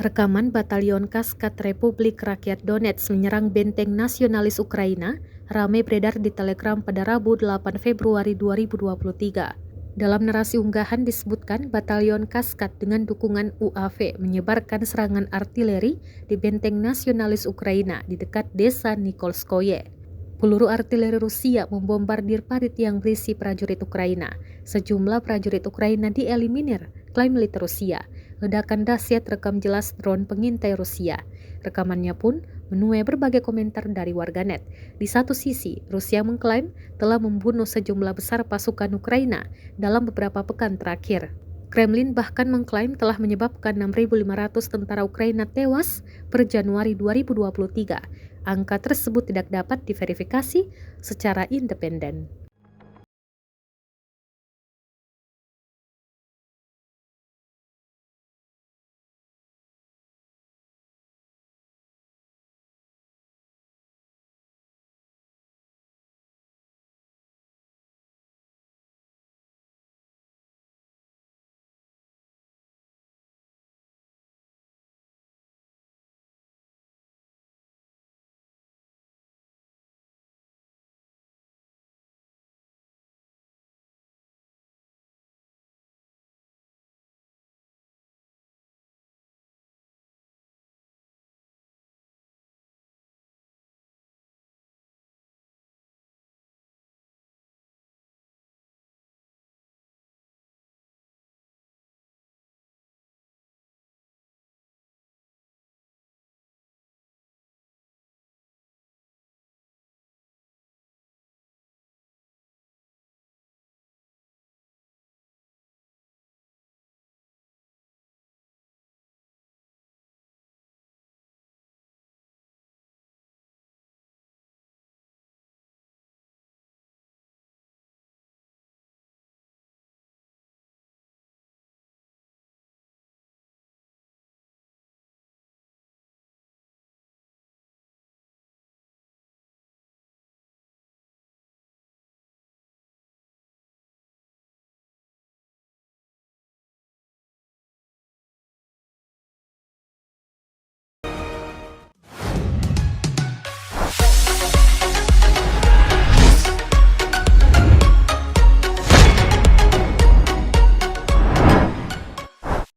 Rekaman Batalion Kaskad Republik Rakyat Donetsk menyerang benteng nasionalis Ukraina ramai beredar di Telegram pada Rabu 8 Februari 2023. Dalam narasi unggahan disebutkan Batalion Kaskad dengan dukungan UAV menyebarkan serangan artileri di benteng nasionalis Ukraina di dekat desa Nikolskoye. Peluru artileri Rusia membombardir parit yang berisi prajurit Ukraina. Sejumlah prajurit Ukraina dieliminir, klaim militer Rusia. Ledakan dahsyat rekam jelas drone pengintai Rusia. Rekamannya pun menuai berbagai komentar dari warganet. Di satu sisi, Rusia mengklaim telah membunuh sejumlah besar pasukan Ukraina dalam beberapa pekan terakhir. Kremlin bahkan mengklaim telah menyebabkan 6.500 tentara Ukraina tewas per Januari 2023. Angka tersebut tidak dapat diverifikasi secara independen.